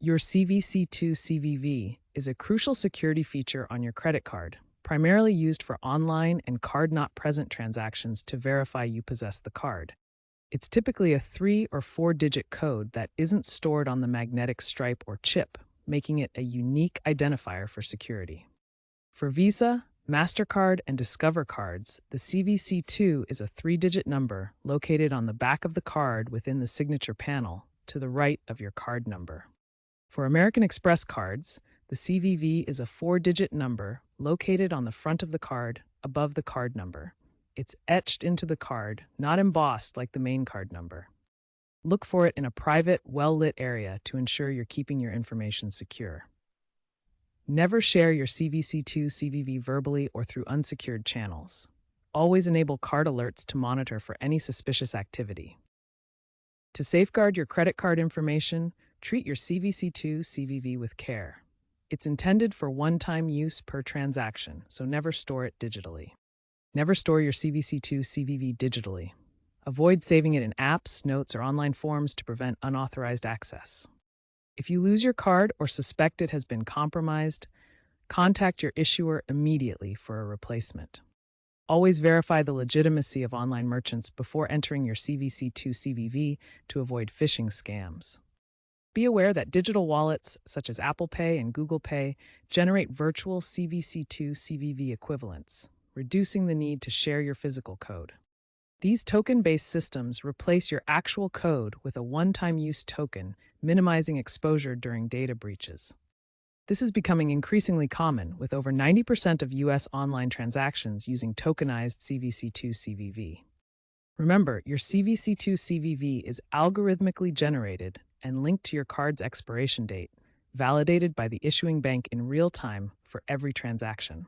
Your CVC2 CVV is a crucial security feature on your credit card, primarily used for online and card-not-present transactions to verify you possess the card. It's typically a 3 or 4-digit code that isn't stored on the magnetic stripe or chip, making it a unique identifier for security. For Visa, MasterCard, and Discover cards, the CVC2 is a 3-digit number located on the back of the card within the signature panel, to the right of your card number. For American Express cards, the CVV is a 4-digit number located on the front of the card above the card number. It's etched into the card, not embossed like the main card number. Look for it in a private, well-lit area to ensure you're keeping your information secure. Never share your CVC2 CVV verbally or through unsecured channels. Always enable card alerts to monitor for any suspicious activity. To safeguard your credit card information, treat your CVC2 CVV with care. It's intended for one-time use per transaction, so never store it digitally. Never store your CVC2 CVV digitally. Avoid saving it in apps, notes, or online forms to prevent unauthorized access. If you lose your card or suspect it has been compromised, contact your issuer immediately for a replacement. Always verify the legitimacy of online merchants before entering your CVC2 CVV to avoid phishing scams. Be aware that digital wallets such as Apple Pay and Google Pay generate virtual CVC2 CVV equivalents, reducing the need to share your physical code. These token-based systems replace your actual code with a one-time use token, minimizing exposure during data breaches. This is becoming increasingly common, with over 90% of U.S. online transactions using tokenized CVC2 CVV. Remember, your CVC2 CVV is algorithmically generated and linked to your card's expiration date, validated by the issuing bank in real time for every transaction.